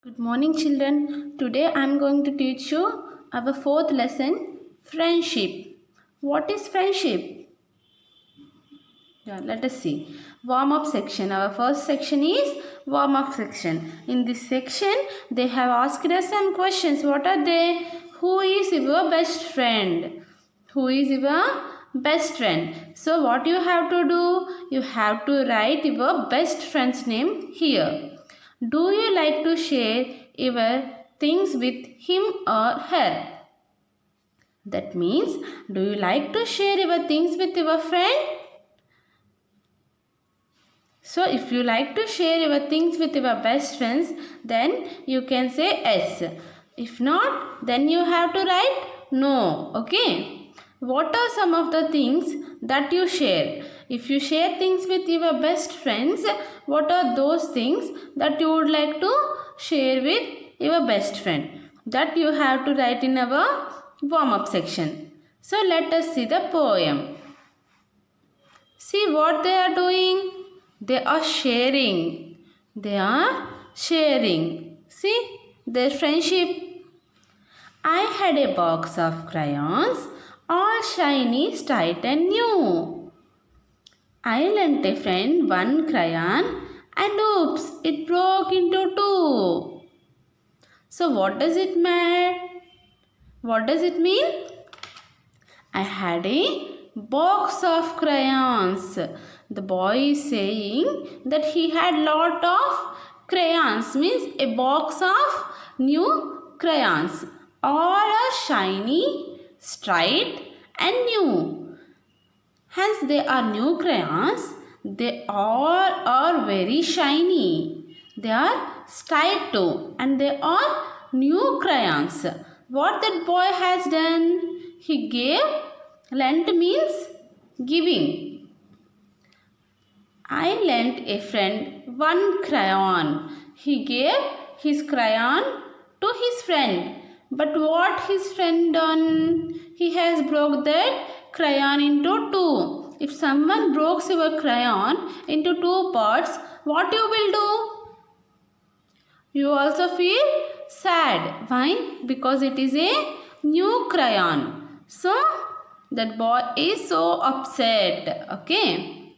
Good morning, children. Today I am going to teach you our fourth lesson, friendship. What is friendship? Let us see. Warm up section. Our first section is warm up section. In this section, they have asked us some questions. What are they? Who is your best friend? Who is your best friend? So, what you have to do? You have to write your best friend's name here. Do you like to share your things with him or her? That means, do you like to share your things with your friend? So, if you like to share your things with your best friends, then you can say yes. If not, then you have to write no. Okay. What are some of the things that you share? If you share things with your best friends, what are those things that you would like to share with your best friend? That you have to write in our warm-up section. So, let us see the poem. See what they are doing. They are sharing. They are sharing. See their friendship. I had a box of crayons, all shiny, bright and new. I lent a friend one crayon and oops, it broke into two. So what does it mean? What does it mean? I had a box of crayons. The boy is saying that he had lot of crayons, means a box of new crayons. All are shiny, straight and new. Hence they are new crayons. They all are very shiny. They are straight too and they are new crayons. What that boy has done? He gave, lent means giving. I lent a friend one crayon. He gave his crayon to his friend. But what his friend done? He has broke that crayon into two. If someone breaks your crayon into two parts, what you will do? You also feel sad. Why? Because it is a new crayon. So, that boy is so upset. Okay.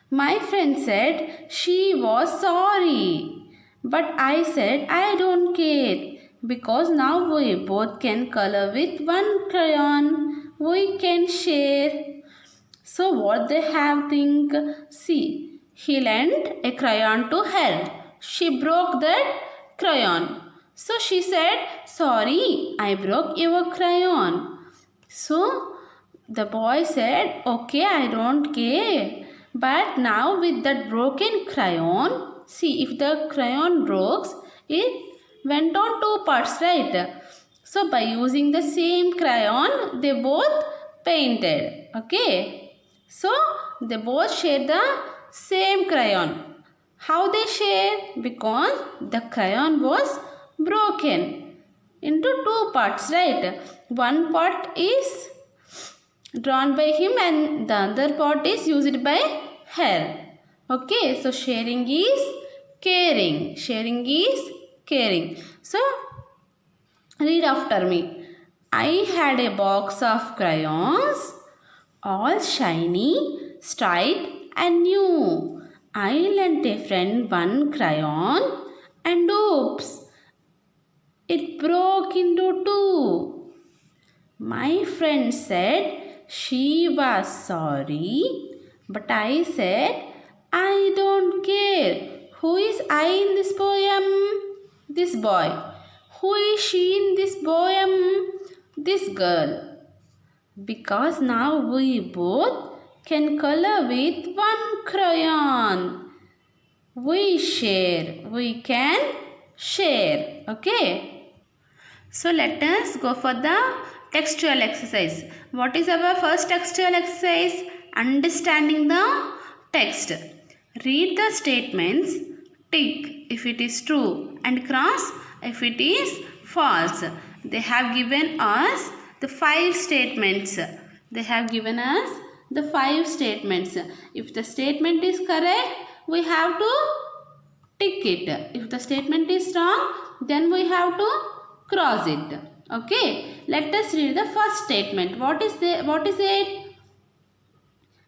My friend said she was sorry. But I said I don't care. Because now we both can color with one crayon. We can share. So what they have think? See, he lent a crayon to her. She broke that crayon. So she said, sorry, I broke your crayon. So the boy said, okay, I don't care. But now with that broken crayon, see if the crayon breaks, it went on two parts, right? So by using the same crayon, they both painted. Okay. So they both share the same crayon. How they share? Because the crayon was broken into two parts, right? One part is drawn by him and the other part is used by her. Okay, so sharing is caring. Sharing is caring. So, read after me. I had a box of crayons, all shiny, straight and new. I lent a friend one crayon and oops, it broke into two. My friend said she was sorry, but I said I don't care. Who is I in this poem? This boy. Who is she in this poem? This girl. Because now we both can color with one crayon. We share. We can share. Okay. So let us go for the textual exercise. What is our first textual exercise? Understanding the text. Read the statements, tick if it is true and cross if it is false. They have given us the 5 statements. They have given us the 5 statements. If the statement is correct, we have to tick it. If the statement is wrong, then we have to cross it. Okay, let us read the first statement. What is it?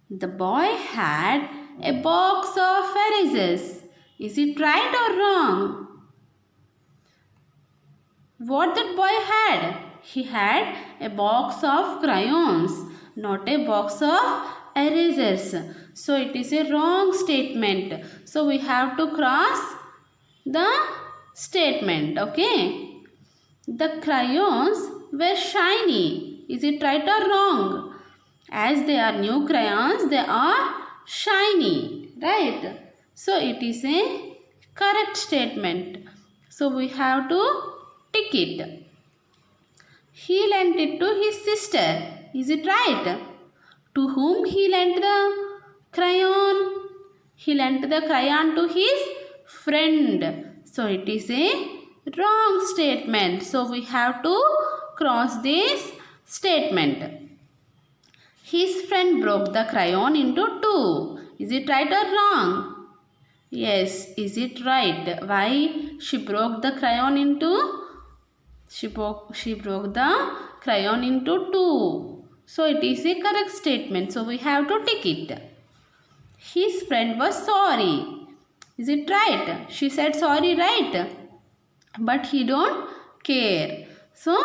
The boy had a box of erasers. Is it right or wrong? What that boy had? He had a box of crayons, not a box of erasers. So it is a wrong statement. So we have to cross the statement. Okay. The crayons were shiny. Is it right or wrong? As they are new crayons, they are shiny. Right. So it is a correct statement. So we have to tick it. He lent it to his sister. Is it right? To whom he lent the crayon? He lent the crayon to his friend. So it is a wrong statement. So we have to cross this statement. His friend broke the crayon into two. Is it right or wrong? Yes, is it right? Why she broke the crayon into? She broke the crayon into two. So it is a correct statement. So we have to tick it. His friend was sorry. Is it right? She said sorry, right? But he don't care. So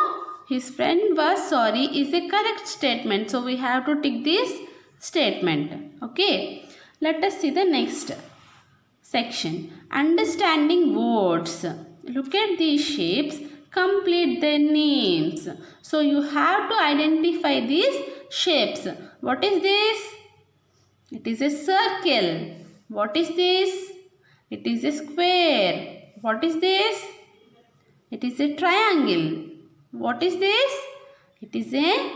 his friend was sorry is a correct statement. So we have to tick this statement. Okay. Let us see the next section. Understanding words. Look at these shapes. Complete their names. So you have to identify these shapes. What is this? It is a circle. What is this? It is a square. What is this? It is a triangle. What is this? It is a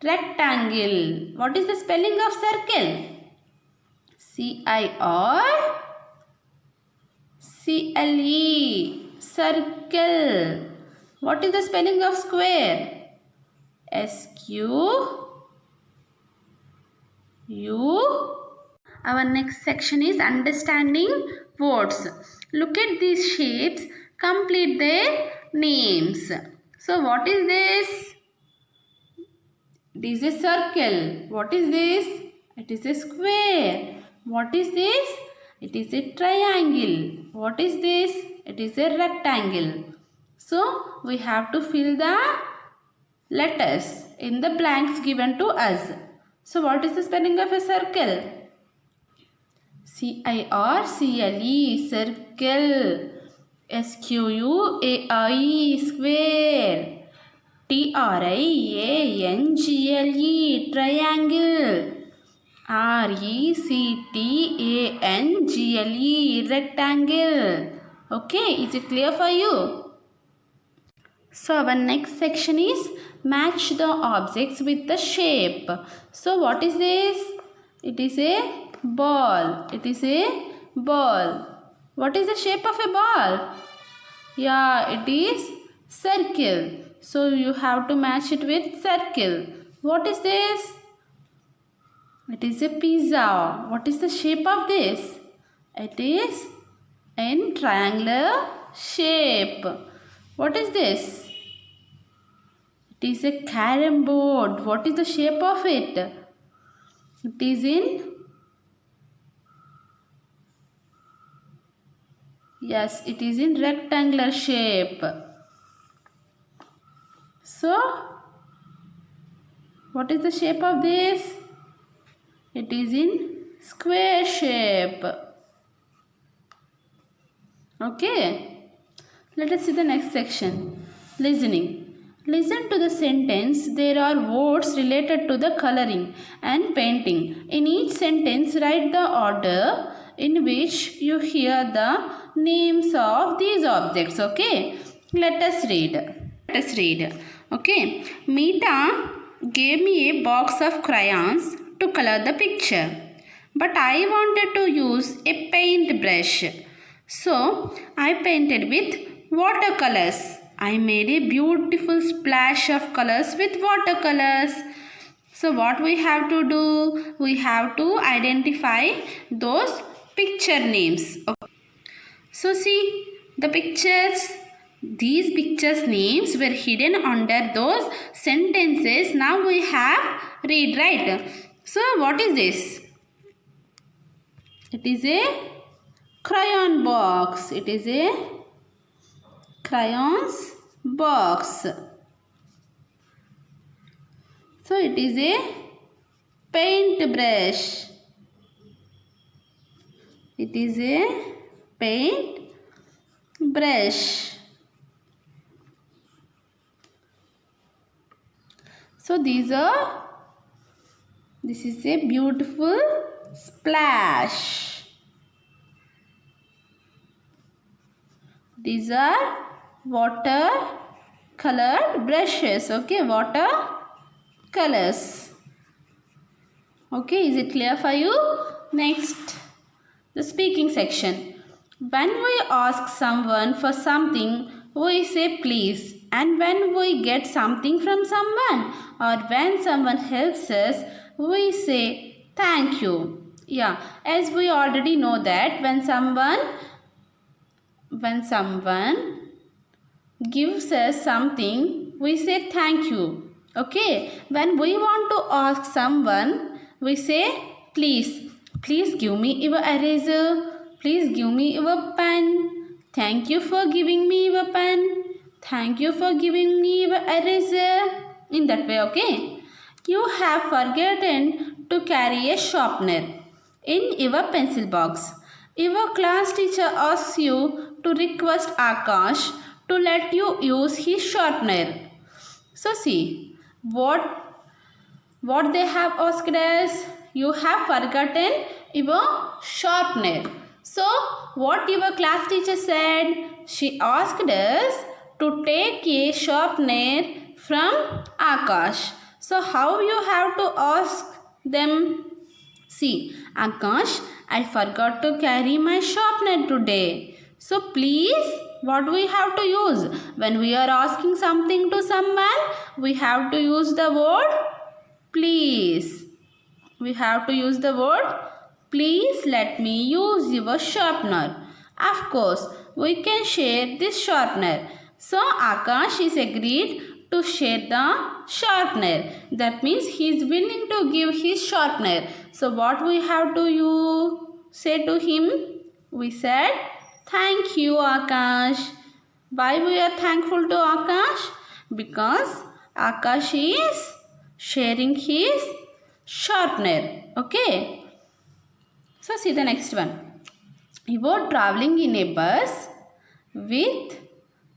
rectangle. What is the spelling of circle? C-I-R-C-L-E. Circle. What is the spelling of square? S-Q-U. Our next section is understanding words. Look at these shapes. Complete their names. So what is this? It is a circle. What is this? It is a square. What is this? It is a triangle. What is this? It is a rectangle. So we have to fill the letters in the blanks given to us. So what is the spelling of a circle? C-I-R-C-L-E. Circle. S-Q-U-A-R-E. Square. T-R-I-A-N-G-L-E. Triangle. R-E-C-T-A-N-G-L-E. Rectangle. Okay, is it clear for you? So our next section is match the objects with the shape. So what is this? It is a ball. It is a ball. What is the shape of a ball? Yeah, it is circle. So you have to match it with circle. What is this? It is a pizza. What is the shape of this? It is in triangular shape. What is this? It is a carom board. What is the shape of it? It is in... Yes, it is in rectangular shape. So, what is the shape of this? It is in square shape. Okay. Let us see the next section. Listening. Listen to the sentence. There are words related to the coloring and painting. In each sentence, write the order in which you hear the names of these objects. Okay. Let us read. Okay. Meeta gave me a box of crayons to color the picture. But I wanted to use a paint brush. So, I painted with watercolors. I made a beautiful splash of colors with watercolors. So, what we have to do? We have to identify those picture names. Okay. So see the pictures. These pictures names were hidden under those sentences. Now we have read, right? So what is this? It is a crayon box. It is a crayons box. So it is a paint brush. It is a paint brush. So this is a beautiful splash. These are water colored brushes. Okay, water colors. Okay, is it clear for you? Next, the speaking section. When we ask someone for something, we say please. And when we get something from someone or when someone helps us, we say thank you. Yeah, as we already know that when someone gives us something, we say thank you. Okay, when we want to ask someone, we say please give me your eraser, please give me your pen, thank you for giving me your pen, thank you for giving me your eraser. In that way, okay. You have forgotten to carry a sharpener in your pencil box. Your class teacher asks you to request Akash to let you use his sharpener. So see what they have asked us. You have forgotten your sharpener. So what your class teacher said? She asked us to take a sharpener from Akash. So how you have to ask them? See, Akash, I forgot to carry my sharpener today. So please, what we have to use? When we are asking something to someone, we have to use the word please. We have to use the word please let me use your sharpener. Of course, we can share this sharpener. So Akash is agreed to share the sharpener. That means he is willing to give his sharpener. So what we have to say to him? We said thank you, Akash. Why we are thankful to Akash? Because Akash is sharing his sharpener. Okay. So see the next one. You are traveling in a bus with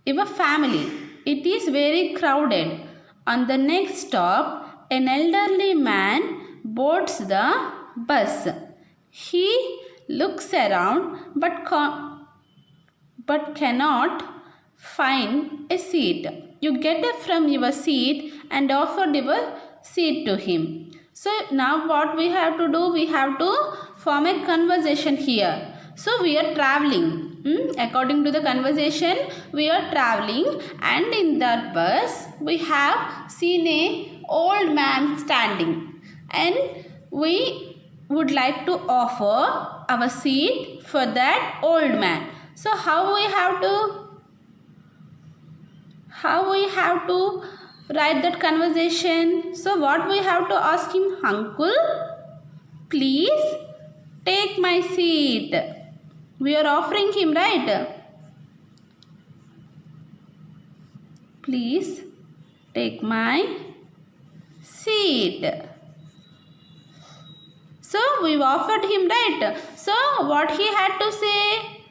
your family. It is very crowded. On the next stop, an elderly man boards the bus. He looks around but cannot find a seat. You get up from your seat and offer your seat to him. So now what we have to do? We have to form a conversation here. So we are traveling. According to the conversation, we are traveling, and in that bus we have seen a old man standing, and we would like to offer our seat for that old man. So how we have to write that conversation? So what we have to ask him? Uncle, please take my seat. We are offering him, right? Please take my seat. So we offered him, right? So what he had to say?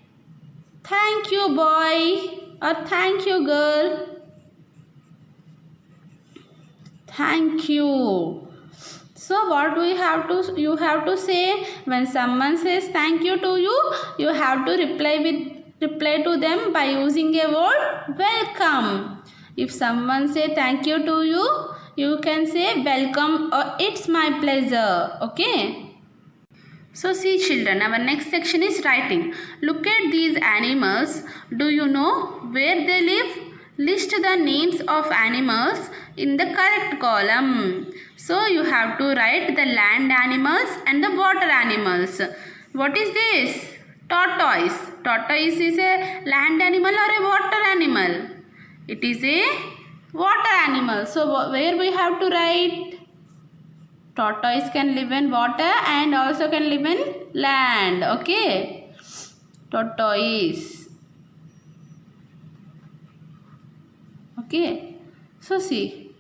Thank you, boy, or thank you, girl. Thank you. So what you have to say when someone says thank you to you? You have to reply to them by using a word welcome. If someone say thank you to you, you can say welcome or it's my pleasure. Okay. So see children, our next section is writing. Look at these animals. Do you know where they live? List the names of animals in the correct column. So you have to write the land animals and the water animals. What is this? Tortoise. Tortoise is a land animal or a water animal? It is a water animal. So where we have to write? Tortoise can live in water and also can live in land. Okay. Tortoise. Okay. So see.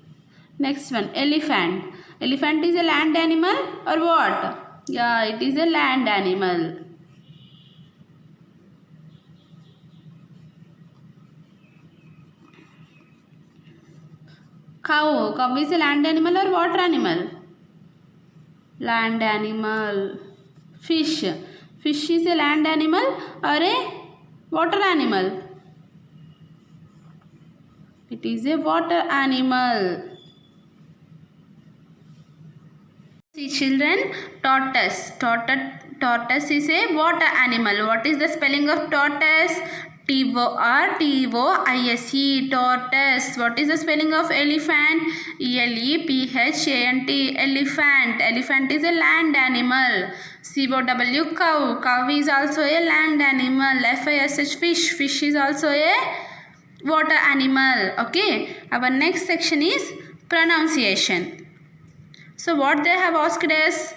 Next one. Elephant. Elephant is a land animal or what? Yeah, it is a land animal. Cow. Cow is a land animal or water animal? Land animal. Fish. Fish is a land animal or a water animal? It is a water animal. See children, tortoise. Tortoise is a water animal. What is the spelling of tortoise? Tortoise. Tortoise. What is the spelling of elephant? Elephant. Elephant is a land animal. Cow. Cow is also a land animal. Fish. Fish is also a water animal. Okay. Our next section is pronunciation. So what they have asked us?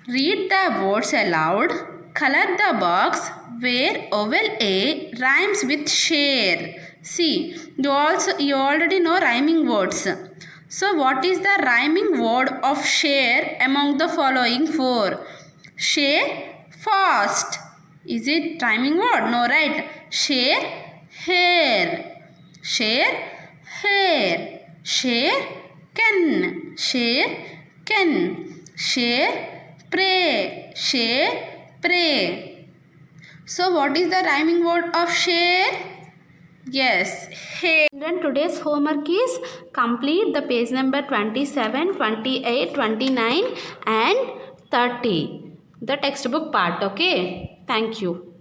Read the words aloud. Color the box where vowel A rhymes with share. See, you already know rhyming words. So what is the rhyming word of share among the following four? Share, fast. Is it rhyming word? No, right? Share, hair. Share, hair. Share, can. Share, can. Share, pray. Share, pray. So what is the rhyming word of share? Yes, hair. Then today's homework is complete the page number 27, 28, 29 and 30. The textbook part. Okay. Thank you.